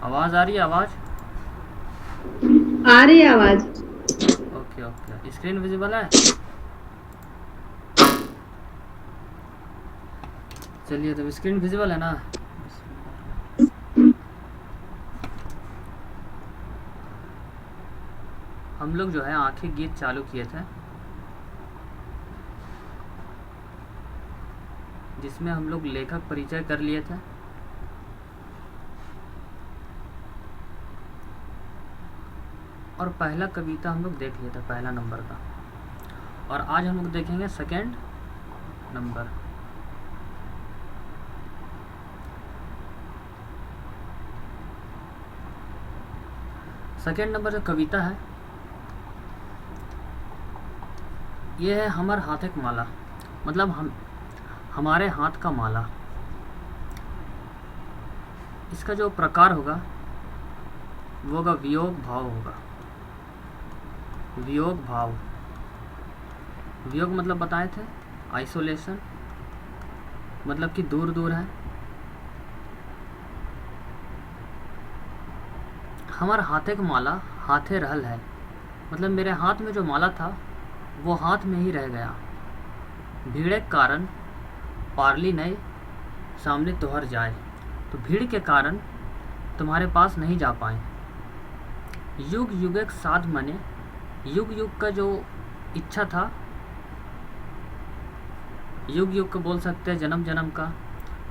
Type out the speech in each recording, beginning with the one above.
आवाज़ आ रही है? आवाज़ आ रही है आवाज। Okay okay. स्क्रीन विजिबल है? चलिए, तो स्क्रीन विजिबल है ना? हम लोग जो है आंखें गीत चालू किए थे, जिसमें हम लोग लेखक परिचय कर लिए थे और पहला कविता हम लोग देख लिए थे, पहला नंबर का। और आज हम लोग देखेंगे सेकंड नंबर। सेकंड नंबर जो कविता है, ये है हमर हाथक माला। मतलब हमारे हाथ का माला। इसका जो प्रकार होगा वो होगा वियोग भाव होगा। वियोग भाव। वियोग मतलब बताए थे आइसोलेशन, मतलब कि दूर दूर है। हमार हाथे का माला हाथे रहल है, मतलब मेरे हाथ में जो माला था वो हाथ में ही रह गया। भीड़ के कारण पारली नए सामने तोहर जाए। तो भीड़ के कारण तुम्हारे पास नहीं जा पाए। युग युग एक साध मने, युग युग का जो इच्छा था, युग युग का बोल सकते हैं जन्म जन्म का।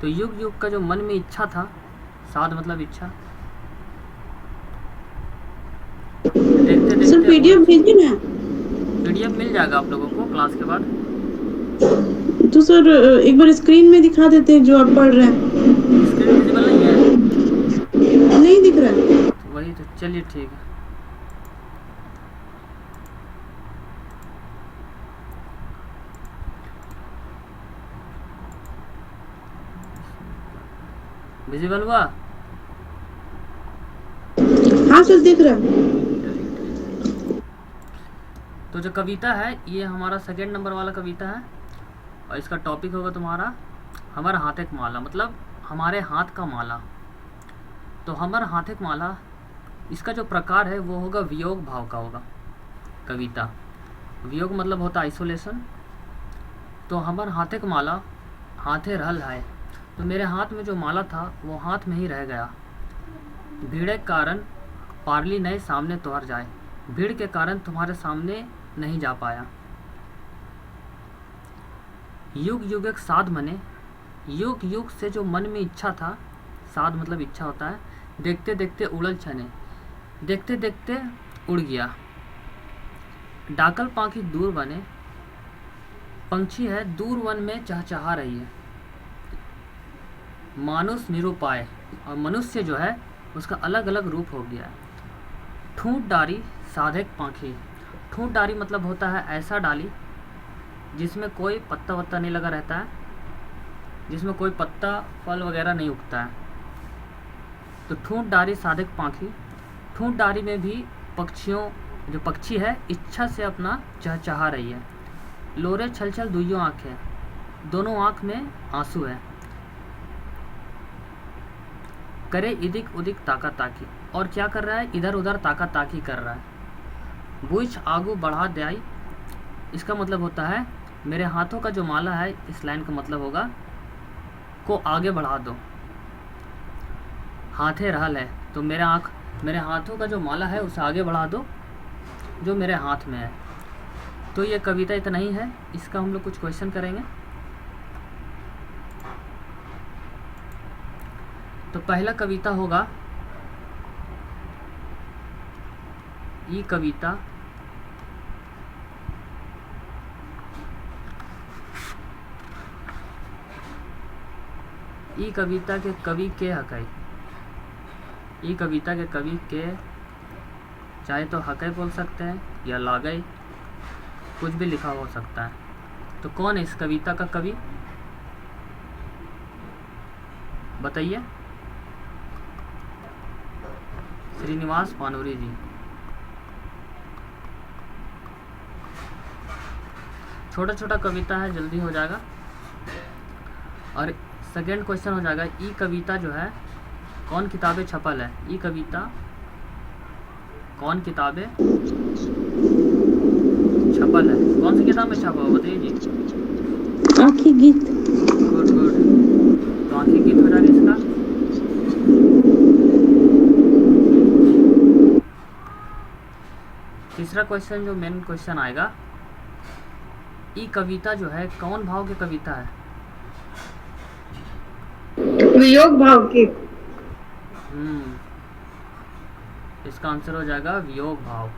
तो युग युग का जो मन में इच्छा था, साध मतलब इच्छा, देखते सर देखते उड़। पीडीएफ भेजिए ना। पीडीएफ मिल जाएगा आप लोगों को क्लास के बाद। तो सर एक बार स्क्रीन में दिखा देते हैं जो आप पढ़ रहे हैं। स्क्रीन विजिबल नहीं है? नहीं दिख रहा है। तो वही तो, चलिए ठीक है। विजिबल हुआ? हाँ सर दिख रहा है। तो जो कविता है ये हमारा सेकंड नंबर वाला कविता है, और इसका टॉपिक होगा तुम्हारा हमारा हाथ माला, मतलब हमारे हाथ का माला। तो हमारा हाथ माला, इसका जो प्रकार है वो होगा वियोग भाव का होगा कविता। वियोग मतलब होता आइसोलेशन। तो हमार हाथे माला हाथे रहल है, तो मेरे हाथ में जो माला था वो हाथ में ही रह गया। भीड़ के कारण पारली नए सामने तोहर जाए। भीड़ के कारण तुम्हारे सामने नहीं जा पाया। युग युग एक साध मने, युग युग से जो मन में इच्छा था, साध मतलब इच्छा होता है। देखते देखते उड़ल छने, देखते देखते उड़ गया। डाकल पाखी दूर बने, पंछी है दूर वन में चहचहा रही है। मानुष निरुपाय, और मनुष्य जो है उसका अलग अलग रूप हो गया है। ठूंठ डारी साधक पाखी। ठूंठ डारी मतलब होता है ऐसा डाली जिसमें कोई पत्ता वत्ता नहीं लगा रहता है, जिसमें कोई पत्ता फल वगैरह नहीं उगता है। तो ठूंठ डारी साधक पाखी। ठूंठ डारी में भी पक्षियों, जो पक्षी है इच्छा से अपना चहचहा रही है। लोरे छल छल दुइयों आँखें, दोनों आँख में आंसू है। करे इदिक उदिक ताका ताकी, और क्या कर रहा है, इधर उधर ताका ताकी कर रहा है। बुझ आगू बढ़ा दयाई, इसका मतलब होता है मेरे हाथों का जो माला है, इस लाइन का मतलब होगा को आगे बढ़ा दो। हाथे रहल है, तो मेरे हाथों का जो माला है उसे आगे बढ़ा दो जो मेरे हाथ में है। तो ये कविता इतना ही है, इसका हम लोग कुछ क्वेश्चन करेंगे। तो पहला कविता होगा, ये कविता ई कविता के कवि के हकै। ई कविता के कवि के, चाहे तो हकै बोल सकते हैं या लागै, कुछ भी लिखा हो सकता है। तो कौन है इस कविता का कवि, बताइए? श्रीनिवास पानूरी जी। छोटा छोटा कविता है, जल्दी हो जाएगा। और सेकेंड क्वेश्चन हो जाएगा, ई कविता जो है कौन किताबें छपल है, ई कविता कौन किताबें छपल है, कौन सी किताब में छपा हुआ बताइए जी। आँखी गीत। गुड गुड, तो आंखें गीत हो जाएगा इसका। तीसरा क्वेश्चन जो मेन क्वेश्चन आएगा, ई कविता जो है कौन भाव की कविता है। वियोग भाव की। इसका आंसर हो जाएगा वियोग भाव।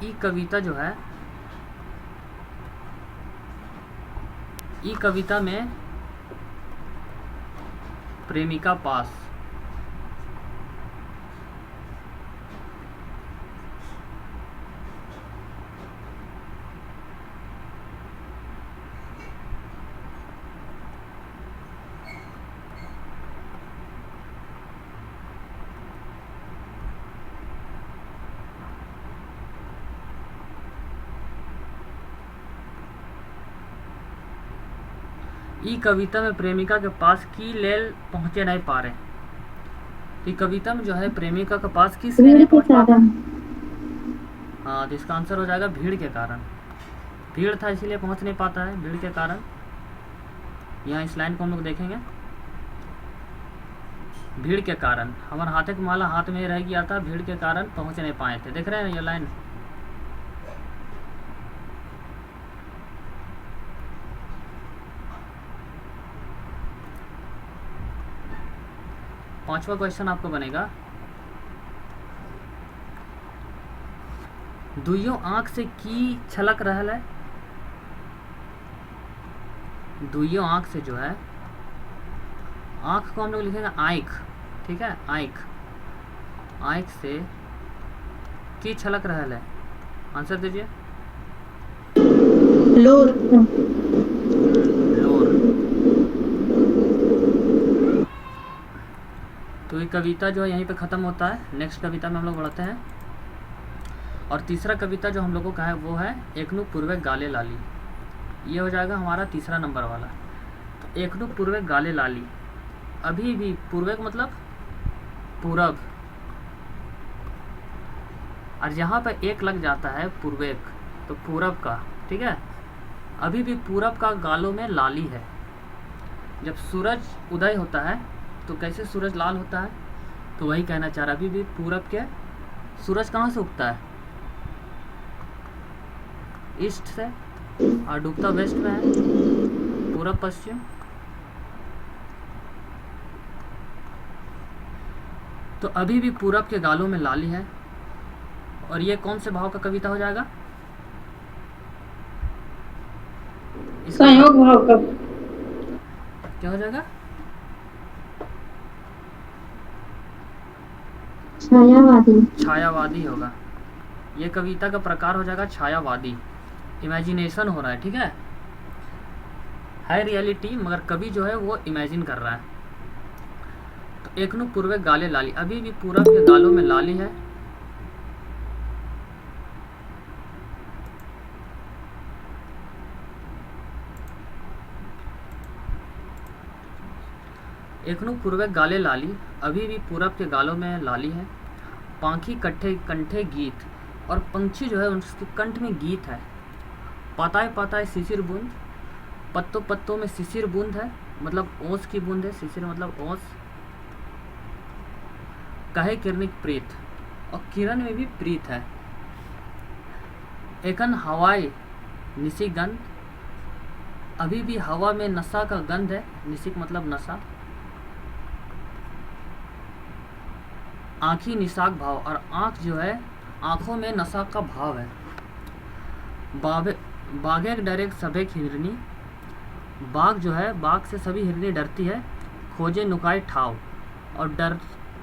ई कविता जो है, ई कविता में प्रेमिका पास, ई कविता में प्रेमिका के पास की लेल पहुंचे नहीं पा रहे। ई कविता में जो है प्रेमिका के पास किस लिए नहीं पहुंच पाता। हाँ, तो इसका आंसर हो जाएगा भीड़ के कारण। भीड़ था इसीलिए पहुंच नहीं पाता है, भीड़ के कारण। यहाँ इस लाइन को हम लोग देखेंगे, भीड़ के कारण। हमारा हाथ की माला हाथ में रह गया था, भीड़ के कारण पहुंच नहीं पाए थे। देख रहे हैं ये लाइन। पांचवा क्वेश्चन आपको बनेगा, दुइयों आंख से की छलक रहल है। दुइयों आंख से जो है, आंख को हम लोग लिखेंगे आंख, ठीक है, आंख। आंख से की छलक रहल है, आंसर दीजिए। लोर। लोर। तो ये कविता जो है यहीं पे ख़त्म होता है। नेक्स्ट कविता में हम लोग बढ़ते हैं। और तीसरा कविता जो हम लोगों का है वो है एकनु पूर्वे गाले लाली। ये हो जाएगा हमारा तीसरा नंबर वाला। तो एकनु पूर्वे गाले लाली, अभी भी पूर्वे का मतलब पूरब, और यहाँ पर एक लग जाता है पूर्वेक, तो पूरब का, ठीक है। अभी भी पूरब का गालों में लाली है। जब सूरज उदय होता है तो कैसे सूरज लाल होता है, तो वही कहना चाह रहा। अभी भी पूरब के सूरज कहाँ से उगता है, ईस्ट से, और डूबता वेस्ट में है, पूरब पश्चिम। तो अभी भी पूरब के गालों में लाली है। और ये कौन से भाव का कविता हो जाएगा, संयोग भाव का। क्या हो जाएगा, छायावादी। छायावादी होगा। ये कविता का प्रकार हो जाएगा छायावादी। इमेजिनेशन हो रहा है, ठीक है रियलिटी, मगर कवि जो है वो इमेजिन कर रहा है। तो एकनु पूर्वे गाले लाली, अभी भी पूरब के गालों में लाली है। एकनु पूर्वे गाले लाली, अभी भी पूरब के गालों में लाली है। पांखी कट्ठे कंठे गीत, और पंछी जो है उसके कंठ में गीत है। पाताए पाताए शिशिर बूंद, पत्तों पत्तों में शिशिर बूंद है, मतलब ओस की बूंद है, शिशिर मतलब ओस। कहे किरणिक प्रीत, और किरण में भी प्रीत है। एकन हवाई निशी गंध, अभी भी हवा में नशा का गंध है, निशिक मतलब नशा। आँखी निशाक भाव, और आँख जो है आँखों में नशा का भाव है। बाघे डरे सभे हिरनी, बाघ जो है, बाघ से सभी हिरनी डरती है। खोजे नुकाए ठाव, और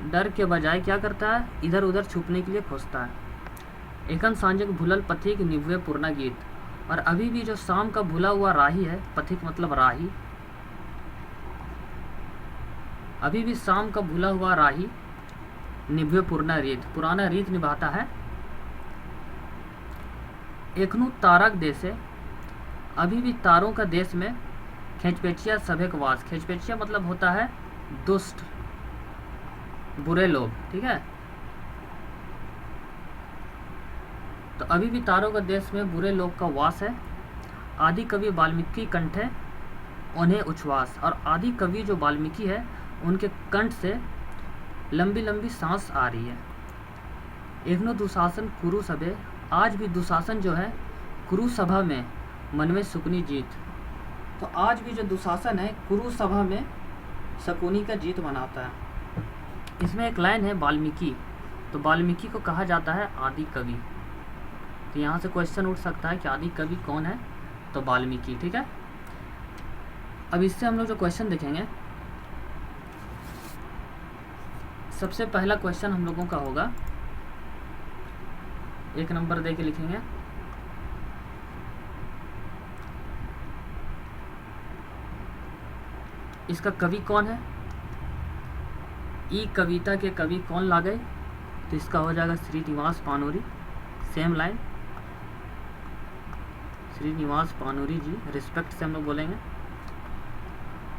डर के बजाय क्या करता है, इधर उधर छुपने के लिए खोजता है। एकन सांजक भूलल पथिक निभुए पूर्णा गीत, और अभी भी जो शाम का भूला हुआ राही है, पथिक मतलब राही, अभी भी शाम का भूला हुआ राही निभुए पूर्णा रीत, पुराना रीत निभाता है। एकनु तारक देसे, अभी भी तारों का देश में खेचपेचिया सभेक वास। खेचपेचिया मतलब होता है दुष्ट, बुरे लोग, ठीक है। तो अभी भी तारों का देश में बुरे लोग का वास है। आदि कवि वाल्मीकि कंठे उन्हें उच्छ्वास। और आदि कवि जो वाल्मीकि है उनके कंठ से लंबी लंबी सांस आ रही है। एवनो दुशासन कुरु सभे। आज भी दुशासन जो है कुरु सभा में मन में सुकनी जीत। तो आज भी जो दुशासन है कुरु सभा में शकुनी का जीत मनाता है। इसमें एक लाइन है वाल्मीकि, तो वाल्मीकि को कहा जाता है आदि कवि। तो यहाँ से क्वेश्चन उठ सकता है कि आदि कवि कौन है, तो वाल्मीकि, ठीक है। अब इससे हम लोग जो क्वेश्चन देखेंगे, सबसे पहला क्वेश्चन हम लोगों का होगा, 1 नंबर दे के लिखेंगे, इसका कवि कौन है। ई कविता के कवि कौन ला गए, तो इसका हो जाएगा श्रीनिवास पानूरी। सेम लाइन, श्रीनिवास पानूरी जी, रिस्पेक्ट से हम लोग बोलेंगे।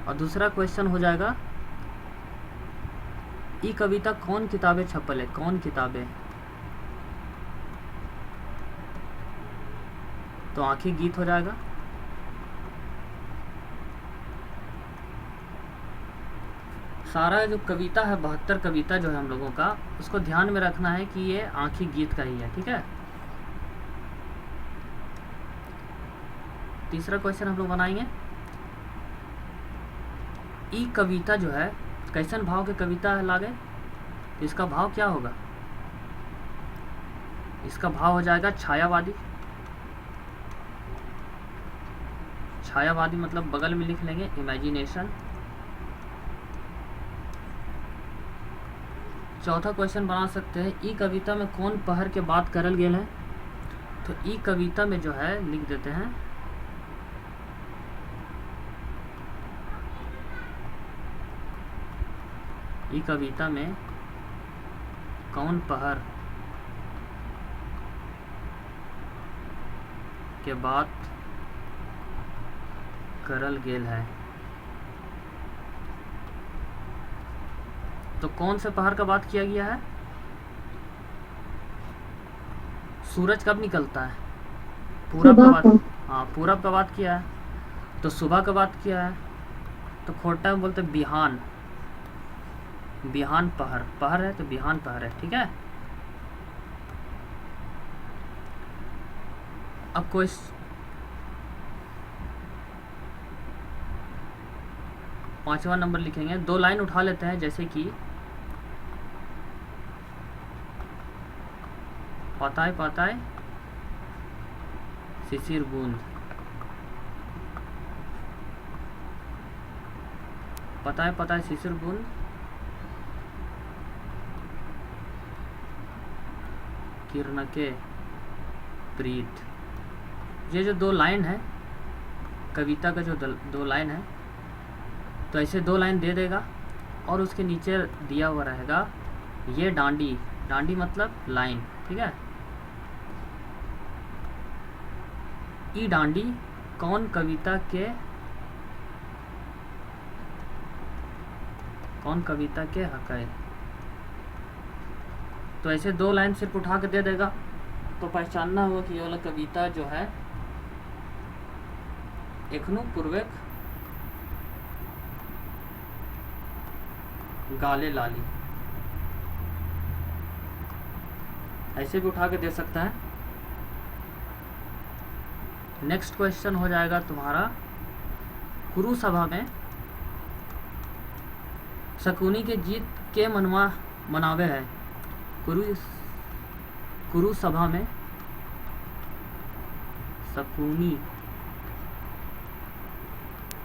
और दूसरा क्वेश्चन हो जाएगा, ई कविता कौन किताबें छपल है, कौन किताबें, तो आंखी गीत हो जाएगा। सारा जो कविता है 72 कविता जो है हम लोगों का, उसको ध्यान में रखना है कि ये आंखी गीत का ही है, ठीक है। तीसरा क्वेश्चन हम लोग बनाएंगे, ई कविता जो है कैसन भाव के कविता है लागे, तो इसका भाव क्या होगा, इसका भाव हो जाएगा छायावादी। छायावादी मतलब बगल में लिख लेंगे इमेजिनेशन। चौथा क्वेश्चन बना सकते हैं, ई कविता में कौन पहर के बात करल गेल है, तो ई कविता में जो है लिख देते हैं ई कविता में कौन पहर के बात करल गेल है। तो कौन से पहाड़ का बात किया गया है, सूरज कब निकलता है, पूरब का बात, हाँ पूरब का बात किया है। तो सुबह का बात किया है, तो खोटा में बोलते बिहान, बिहान पहर, पहर है तो बिहान पहर है, ठीक है। अब कोई 5वां नंबर लिखेंगे, 2 लाइन उठा लेते हैं, जैसे कि पाताय पाताय शिशिर बूंद, पाताय पाताय शिशिर बूंद किरण के प्रीत। ये जो 2 लाइन है कविता का, जो 2 लाइन है, तो ऐसे 2 लाइन दे देगा और उसके नीचे दिया हुआ रहेगा ये डांडी, डांडी मतलब लाइन, ठीक है। ई डांडी कौन कविता के हक है, तो ऐसे 2 लाइन सिर्फ उठा के दे देगा, तो पहचानना होगा कि ये वाला कविता जो है एखनो पूर्वक गाले लाली, ऐसे भी उठा के दे सकता है। नेक्स्ट क्वेश्चन हो जाएगा तुम्हारा, कुरु सभा में शकुनी के जीत के मनावे है। कुरु सभा में शकुनी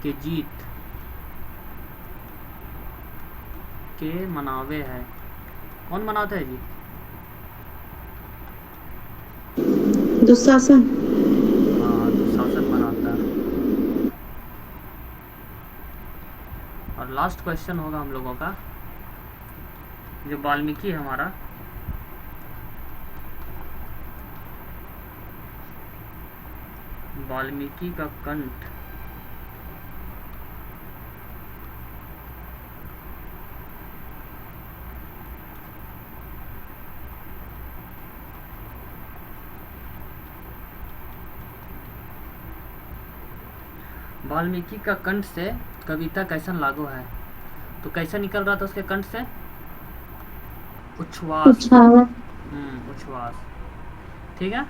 के जीत के मनावे है, कौन मनाता है जी, दुशासन। हाँ दुशासन मनाता है। और लास्ट क्वेश्चन होगा हम लोगों का, जो वाल्मीकि है हमारा, वाल्मीकि का कंठ। वाल्मीकि का कंठ से कविता कैसन लागो है। तो कैसा निकल रहा था उसके कंठ से? उच्छ्वास। उच्छ्वास। ठीक है,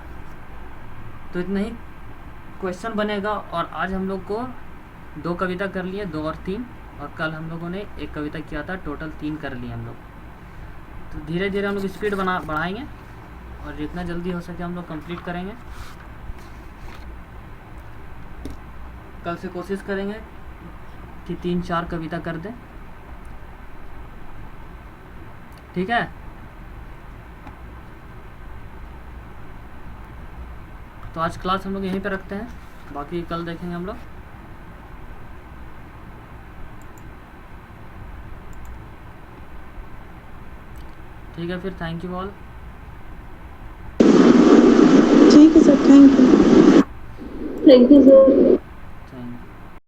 तो इतना ही क्वेश्चन बनेगा। और आज हम लोग को 2 कविता कर लिए, 2 और 3, और कल हम लोगों ने 1 कविता किया था। टोटल 3 कर लिए हम लोग। तो धीरे धीरे हम लोग स्पीड बढ़ाएंगे और जितना जल्दी हो सके हम लोग कंप्लीट करेंगे। कल से कोशिश करेंगे कि 3-4 कविता कर दें। ठीक है, तो आज क्लास हम लोग यहीं पे रखते हैं, बाकी कल देखेंगे हम लोग। ठीक है, फिर थैंक यू ऑल। ठीक है sir, thank you. Thank you sir.